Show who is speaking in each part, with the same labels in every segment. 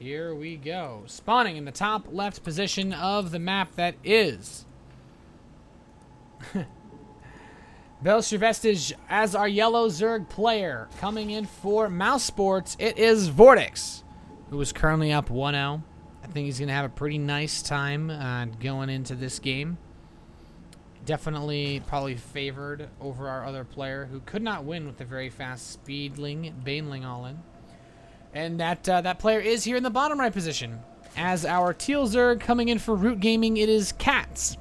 Speaker 1: Here we go. Spawning in the top left position of the map that is Bel'shir Vestige as our yellow Zerg player. Coming in for Mouse Sports, it is VortiX, who is currently up 1-0. I think he's going to have a pretty nice time going into this game. Definitely probably favored over our other player, who could not win with the very fast Baneling all in. And that player is here in the bottom right position. As our teal Zerg coming in for Root Gaming, it is CatZ.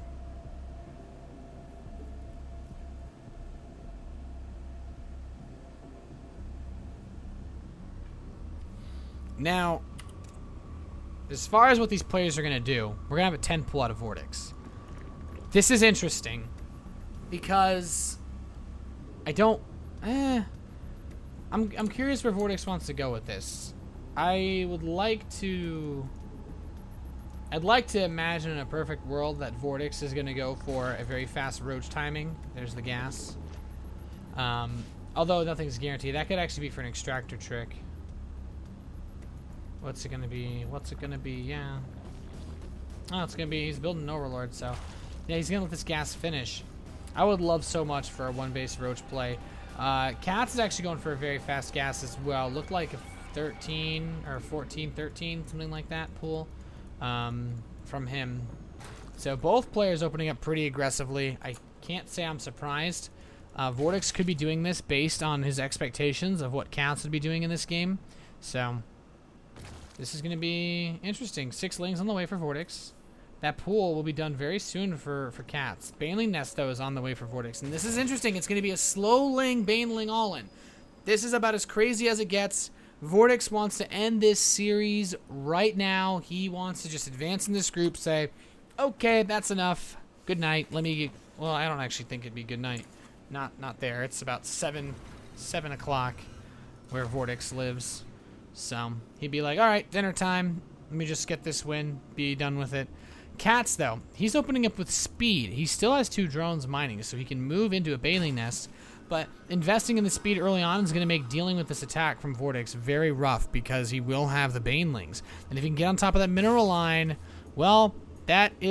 Speaker 1: Now, as far as what these players are going to do, we're going to have a 10 pull out of VortiX. This is interesting because I don't... I'm curious where VortiX wants to go with this. I'd like to imagine in a perfect world that VortiX is going to go for a very fast roach timing. There's the gas. Although nothing's guaranteed. That could actually be for an extractor trick. What's it going to be? What's it going to be? Yeah. Oh, it's going to be... He's building an Overlord, so... Yeah, he's going to let this gas finish. I would love so much for a one-base roach play. CatZ is actually going for a very fast gas as well. Looked like a 13 or 14, 13, something like that pool from him. So both players opening up pretty aggressively. I can't say I'm surprised. VortiX could be doing this based on his expectations of what CatZ would be doing in this game. So this is going to be interesting. 6 lings on the way for VortiX. That pool will be done very soon for CatZ. Baneling Nest, though, is on the way for VortiX. And this is interesting. It's going to be a slow ling Baneling all-in. This is about as crazy as it gets. VortiX wants to end this series right now. He wants to just advance in this group, say, okay, that's enough. Good night. Let me get... Well, I don't actually think it'd be good night. Not there. It's about 7 o'clock where VortiX lives. So he'd be like, all right, dinner time. Let me just get this win. Be done with it. CatZ, though, he's opening up with speed. He still has 2 drones mining, so he can move into a Baneling Nest. But investing in the speed early on is going to make dealing with this attack from VortiX very rough because he will have the Banelings. And if he can get on top of that mineral line, well, that's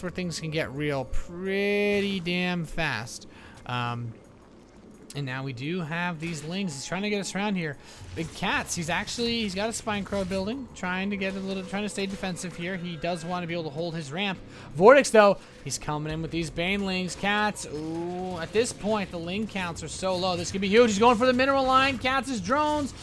Speaker 1: where things can get real pretty damn fast. And now we do have these lings. He's trying to get us around here. Big CatZ, he's got a Spine Crow building, trying to stay defensive here. He does want to be able to hold his ramp. VortiX, though, he's coming in with these Banelings. CatZ, ooh, at this point, the ling counts are so low. This could be huge. He's going for the mineral line. CatZ's drones.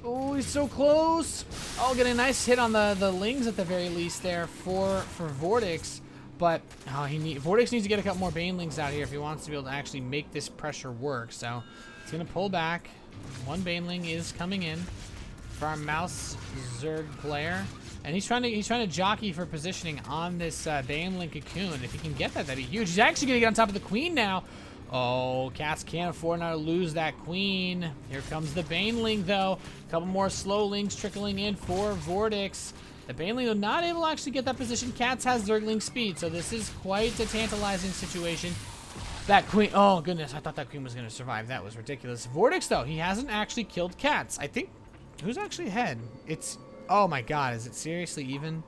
Speaker 1: Oh, he's so close. Oh, getting a nice hit on the lings at the very least there for VortiX. But VortiX needs to get a couple more Banelings out here if he wants to be able to actually make this pressure work. So he's going to pull back. 1 Baneling is coming in for our Mouse Zerg player. And he's trying to jockey for positioning on this Baneling Cocoon. If he can get that, that'd be huge. He's actually going to get on top of the Queen now. Oh, CatZ can't afford not to lose that Queen. Here comes the Baneling, though. A couple more slow lings trickling in for VortiX. The Baneling not able to actually get that position. CatZ has Zergling speed, so this is quite a tantalizing situation. That Queen, oh goodness, I thought that Queen was going to survive. That was ridiculous. VortiX, though, he hasn't actually killed CatZ. I think, who's actually ahead? It's, oh my god, is it seriously even?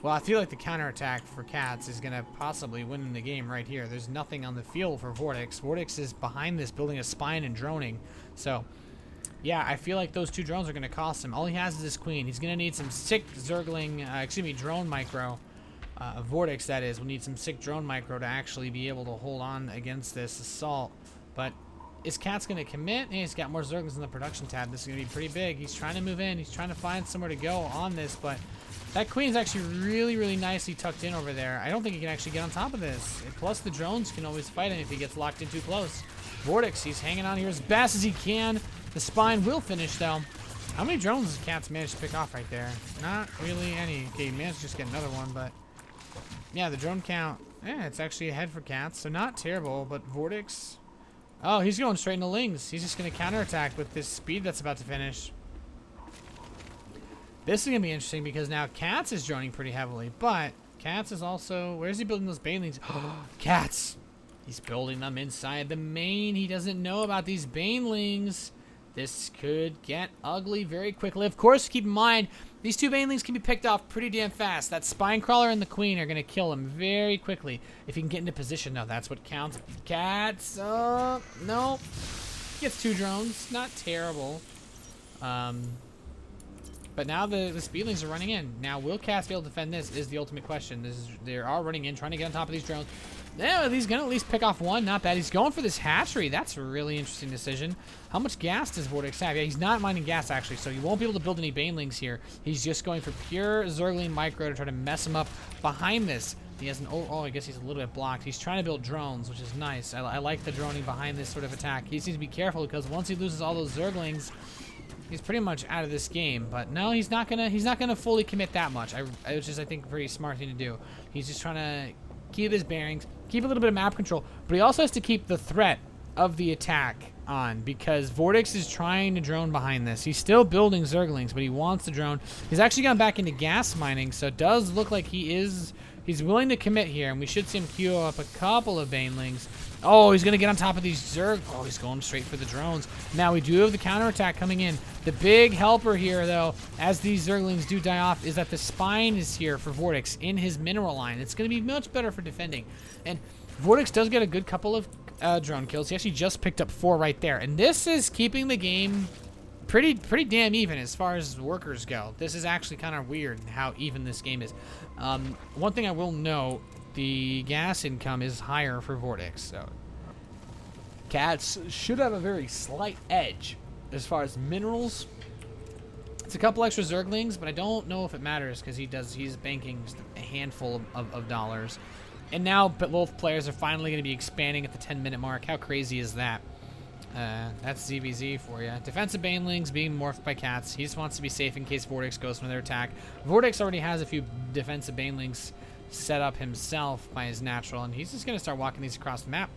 Speaker 1: Well, I feel like the counterattack for CatZ is going to possibly win the game right here. There's nothing on the field for VortiX. VortiX is behind this, building a spine and droning. So, yeah, I feel like those 2 drones are going to cost him. All he has is this Queen. He's going to need some sick Zergling, drone micro. VortiX, that is, will need some sick drone micro to actually be able to hold on against this assault. But is CatZ going to commit? Hey, he's got more Zerglings in the production tab. This is going to be pretty big. He's trying to move in. He's trying to find somewhere to go on this, but that Queen's actually really, really nicely tucked in over there. I don't think he can actually get on top of this. Plus, the drones can always fight him if he gets locked in too close. VortiX, he's hanging on here as best as he can. The spine will finish, though. How many drones does CatZ manage to pick off right there? Not really any. Okay, he managed to just get another one, but yeah, the drone count, yeah, it's actually ahead for CatZ, so not terrible, but VortiX, oh, he's going straight into lings. He's just going to counterattack with this speed that's about to finish. This is going to be interesting because now CatZ is droning pretty heavily, but CatZ is also, where's he building those Banelings? CatZ, he's building them inside the main. He doesn't know about these Banelings. This could get ugly very quickly. Of course, keep in mind, these two banelings can be picked off pretty damn fast. That spine crawler and the queen are going to kill him very quickly. If he can get into position, now that's what counts. CatZ, no. Gets 2 drones. Not terrible. But now the speedlings are running in. Now, will CatZ be able to defend this is the ultimate question. They are running in, trying to get on top of these drones. Yeah, he's going to at least pick off one. Not bad. He's going for this hatchery. That's a really interesting decision. How much gas does VortiX have? Yeah, he's not mining gas, actually, so you won't be able to build any banelings here. He's just going for pure Zergling micro to try to mess him up behind this. He has an... Oh, I guess he's a little bit blocked. He's trying to build drones, which is nice. I like the droning behind this sort of attack. He needs to be careful because once he loses all those Zerglings, he's pretty much out of this game. But no, he's not gonna fully commit that much. Which is, I think, a very smart thing to do. He's just trying to keep his bearings, keep a little bit of map control, but he also has to keep the threat of the attack on because VortiX is trying to drone behind this. He's still building Zerglings, but he wants to drone. He's actually gone back into gas mining, so it does look like he's willing to commit here, and we should see him queue up a couple of banelings. Oh, he's going to get on top of these Zerg. Oh, he's going straight for the drones. Now, we do have the counterattack coming in. The big helper here, though, as these Zerglings do die off, is that the spine is here for VortiX in his mineral line. It's going to be much better for defending. And VortiX does get a good couple of drone kills. He actually just picked up 4 right there. And this is keeping the game pretty damn even as far as workers go. This is actually kind of weird how even this game is. One thing I will note, the gas income is higher for VortiX, so CatZ should have a very slight edge as far as minerals. It's a couple extra Zerglings, but I don't know if it matters because he's banking just a handful of dollars. And now both players are finally going to be expanding at the 10-minute mark. How crazy is that? That's ZvZ for you. Defensive banelings being morphed by CatZ. He just wants to be safe in case VortiX goes for their attack. VortiX already has a few defensive banelings set up himself by his natural, and he's just going to start walking these across the map.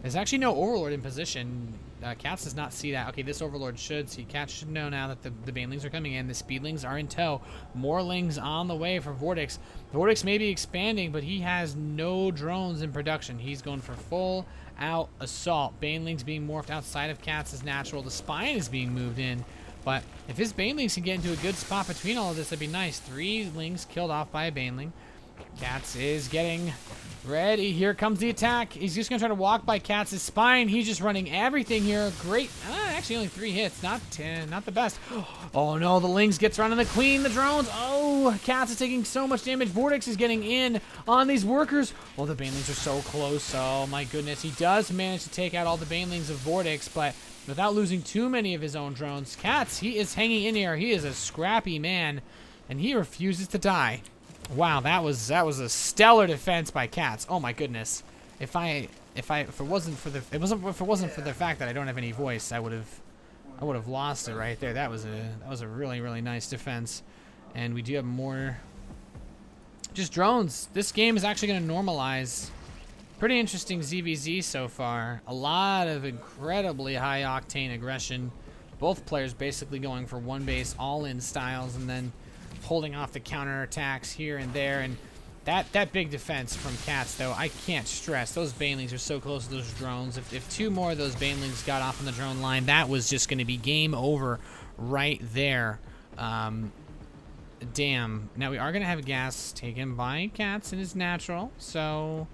Speaker 1: There's actually no Overlord in position. CatZ does not see that. Okay, this Overlord should see. CatZ should know now that the banelings are coming in. The speedlings are in tow. More lings on the way for VortiX. VortiX may be expanding, but he has no drones in production. He's going for full out assault. Banelings being morphed outside of CatZ's natural. The spine is being moved in. But if his banelings can get into a good spot between all of this, that'd be nice. 3 lings killed off by a baneling. CatZ is getting ready. Here comes the attack. He's just going to try to walk by CatZ's spine. He's just running everything here. Great. Actually, only 3 hits. Not the best. Oh, no. The lings gets around on the queen. The drones. Oh, CatZ is taking so much damage. VortiX is getting in on these workers. Oh, the banelings are so close. Oh, my goodness. He does manage to take out all the banelings of VortiX, but without losing too many of his own drones. CatZ, he is hanging in here. He is a scrappy man, and he refuses to die. Wow, that was a stellar defense by CatZ. Oh my goodness. If it wasn't for the fact that I don't have any voice, I would have lost it right there. That was a really nice defense. And we do have more just drones. This game is actually going to normalize. Pretty interesting ZvZ so far. A lot of incredibly high octane aggression. Both players basically going for one base all-in styles and then holding off the counterattacks here and there, and that big defense from CatZ, though, I can't stress. Those banelings are so close to those drones. If 2 more of those banelings got off on the drone line, that was just going to be game over right there. Damn. Now we are going to have gas taken by CatZ in his natural, so...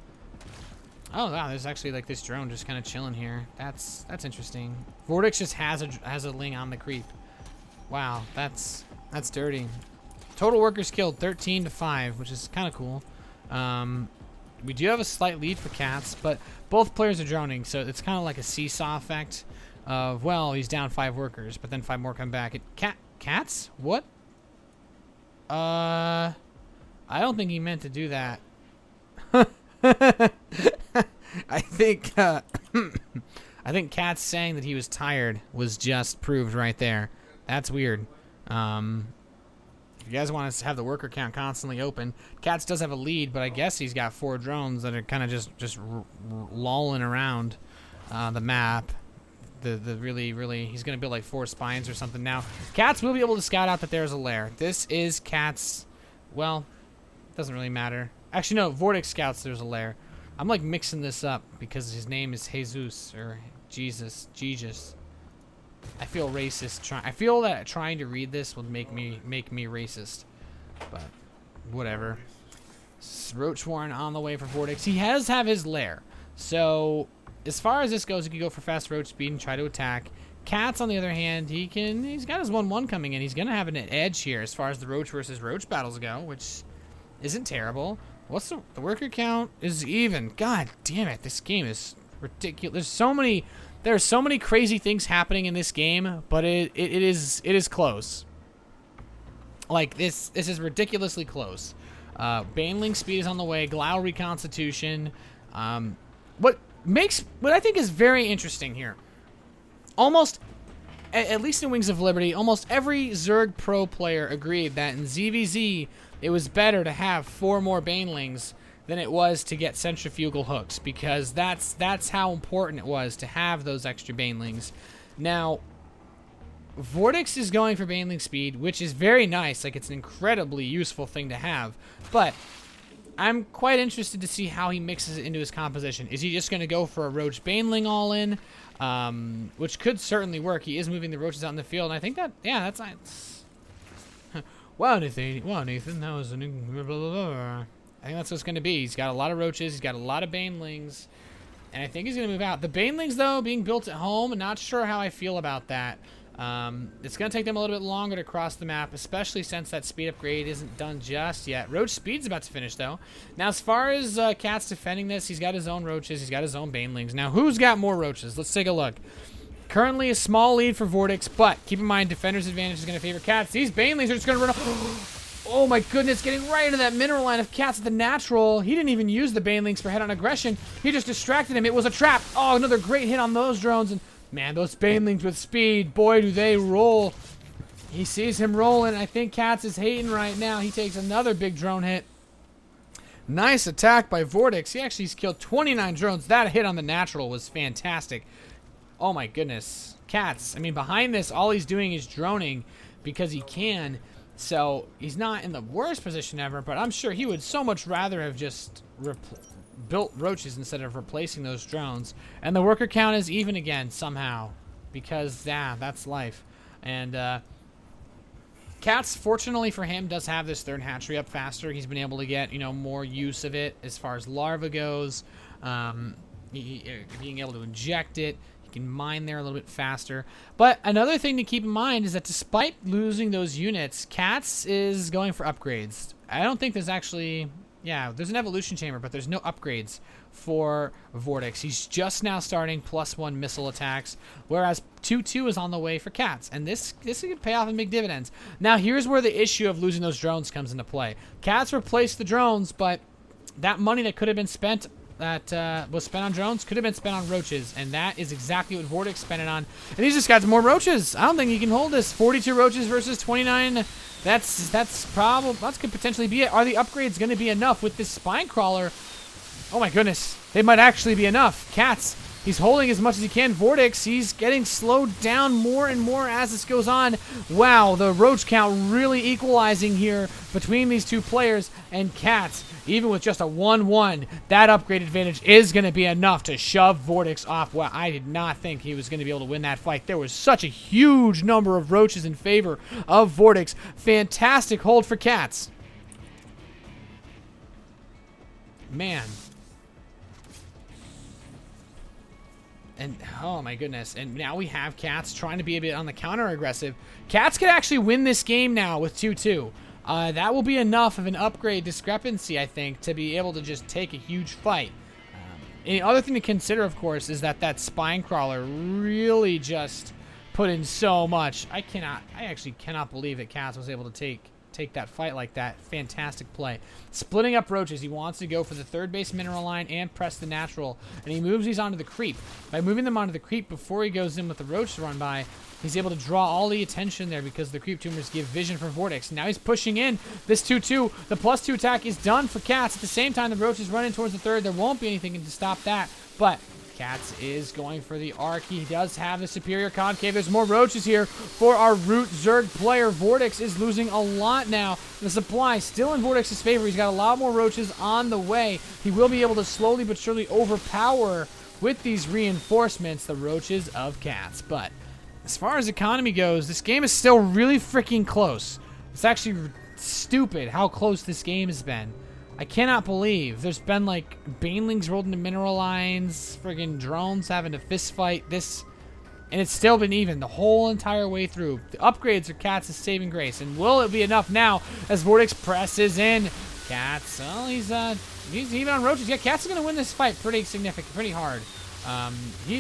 Speaker 1: Oh, wow, there's actually, like, this drone just kind of chilling here. That's interesting. VortiX just has a ling on the creep. Wow, that's dirty. Total workers killed 13-5, which is kind of cool. We do have a slight lead for CatZ, but both players are droning, so it's kind of like a seesaw effect of, well, he's down 5 workers, but then 5 more come back. CatZ? What? I don't think he meant to do that. I think CatZ saying that he was tired was just proved right there. That's weird. If you guys want to have the worker count constantly open, CatZ does have a lead, but I guess he's got 4 drones that are kind of just lolling around the map. The really he's gonna build like 4 spines or something. Now CatZ will be able to scout out that there's a lair. This is CatZ. Well, doesn't really matter. Actually, no. VortiX scouts there's a lair. I'm like mixing this up because his name is Jesus or Jesus. I feel racist. I feel that trying to read this would make me racist. But whatever. Roach Warren on the way for VortiX. He has have his lair. So as far as this goes, he can go for fast roach speed and try to attack. CatZ, on the other hand, he's got his 1-1 coming in. He's gonna have an edge here as far as the roach versus roach battles go, which isn't terrible. What's the worker count is even. God damn it, this game is ridiculous. There are so many crazy things happening in this game, but it is close. Like this is ridiculously close. Baneling speed is on the way. Glau reconstitution. What I think is very interesting here. Almost, at least in Wings of Liberty, almost every Zerg Pro player agreed that in ZvZ it was better to have 4 more Banelings than it was to get centrifugal hooks, because that's how important it was to have those extra Banelings. Now, VortiX is going for Baneling speed, which is very nice. Like, it's an incredibly useful thing to have, but I'm quite interested to see how he mixes it into his composition. Is he just going to go for a Roach Baneling all in? Which could certainly work. He is moving the roaches out in the field, and I think that, yeah, that's nice. Wow, Nathan, that was an blah, blah, blah. I think that's what it's going to be. He's got a lot of roaches. He's got a lot of Banelings, and I think he's going to move out. The Banelings, though, being built at home, I'm not sure how I feel about that. It's going to take them a little bit longer to cross the map, especially since that speed upgrade isn't done just yet. Roach speed's about to finish, though. Now, as far as CatZ defending this, he's got his own roaches. He's got his own Banelings. Now, who's got more roaches? Let's take a look. Currently a small lead for VortiX, but keep in mind, defender's advantage is going to favor CatZ. These Banelings are just going to run off. Oh my goodness, getting right into that mineral line of CatZ at the natural. He didn't even use the Banelings for head-on aggression. He just distracted him. It was a trap. Oh, another great hit on those drones. And man, those Banelings with speed, boy, do they roll. He sees him rolling. I think CatZ is hating right now. He takes another big drone hit. Nice attack by VortiX. He actually killed 29 drones. That hit on the natural was fantastic. Oh my goodness. CatZ, I mean, behind this, all he's doing is droning because he can. So he's not in the worst position ever, but I'm sure he would so much rather have just built roaches instead of replacing those drones. And the worker count is even again somehow, because yeah, that's life. And CatZ, fortunately for him, does have this third hatchery up faster. He's been able to get, you know, more use of it as far as larva goes. Being able to inject it, he can mine there a little bit faster. But another thing to keep in mind is that despite losing those units, CatZ is going for upgrades. I don't think there's actually, yeah, there's an evolution chamber, but there's no upgrades for VortiX. He's just now starting +1 missile attacks, whereas 2-2 is on the way for CatZ, and this could pay off and make dividends. Now, here's where the issue of losing those drones comes into play. CatZ replaced the drones, but that money that could have been spent, that was spent on drones, could have been spent on roaches, and that is exactly what VortiX spent it on. And he's just got more roaches. I don't think he can hold this. 42 roaches versus 29. That's probably, that could potentially be it. Are the upgrades going to be enough with this spine crawler? Oh my goodness, they might actually be enough. CatZ, he's holding as much as he can. VortiX, he's getting slowed down more and more as this goes on. Wow, the roach count really equalizing here between these two players, and CatZ, even with just a 1-1, that upgrade advantage is going to be enough to shove VortiX off. Well, I did not think he was going to be able to win that fight. There was such a huge number of roaches in favor of VortiX. Fantastic hold for CatZ. Man. And oh my goodness, and now we have CatZ trying to be a bit on the counter aggressive. CatZ could actually win this game now with 2-2. That will be enough of an upgrade discrepancy, I think, to be able to just take a huge fight. And the other thing to consider, of course, is that spine crawler really just put in so much. I actually cannot believe that CatZ was able to take that fight like that. Fantastic play. Splitting up roaches. He wants to go for the third base mineral line and press the natural. And he moves these onto the creep. By moving them onto the creep before he goes in with the roach to run by, he's able to draw all the attention there because the creep tumors give vision for VortiX. Now he's pushing in this 2-2. The +2 attack is done for CatZ. At the same time, the roach is running towards the third. There won't be anything to stop that. But CatZ is going for the arc. He does have the superior concave. There's more roaches here for our root Zerg player. VortiX is losing a lot now. The supply still in VortiX's favor. He's got a lot more roaches on the way. He will be able to slowly but surely overpower with these reinforcements the roaches of CatZ. But as far as economy goes, this game is still really freaking close. It's actually stupid how close this game has been. I cannot believe there's been like banelings rolled into mineral lines, friggin' drones having a fist fight. And it's still been even the whole entire way through. The upgrades are CatZ's saving grace, and will it be enough now as VortiX presses in? CatZ, well, he's even on roaches. Yeah, CatZ is gonna win this fight pretty significant, pretty hard.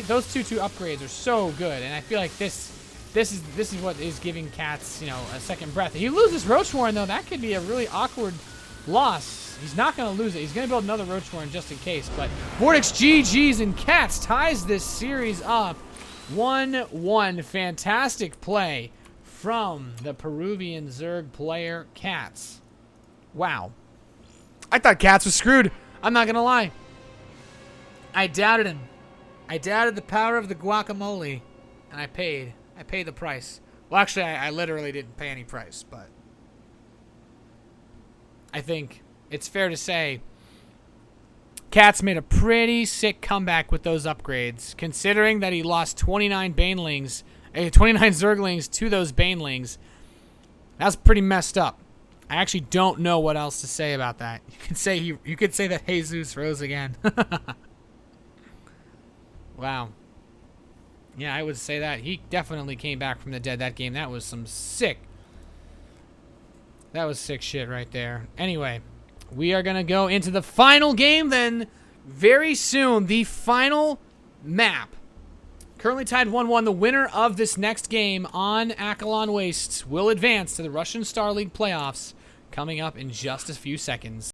Speaker 1: Those two upgrades are so good, and I feel like this is what is giving CatZ, you know, a second breath. If he loses Roach Warren though, that could be a really awkward loss. He's not gonna lose it. He's gonna build another Roach Warren just in case. But VortiX GG's and CatZ ties this series up. 1-1. Fantastic play from the Peruvian Zerg player, CatZ. Wow. I thought CatZ was screwed. I'm not gonna lie. I doubted him. I doubted the power of the guacamole, and I paid the price. Well, actually, I literally didn't pay any price, but I think it's fair to say CatZ made a pretty sick comeback with those upgrades, considering that he lost 29 banelings, 29 Zerglings to those banelings. That's pretty messed up. I actually don't know what else to say about that. You could say that Jesus rose again. Wow. Yeah, I would say that. He definitely came back from the dead that game. That was some sick. That was sick shit right there. Anyway, we are going to go into the final game then very soon. The final map. Currently tied 1-1. The winner of this next game on Akalon Wastes will advance to the Russian Starleague playoffs coming up in just a few seconds.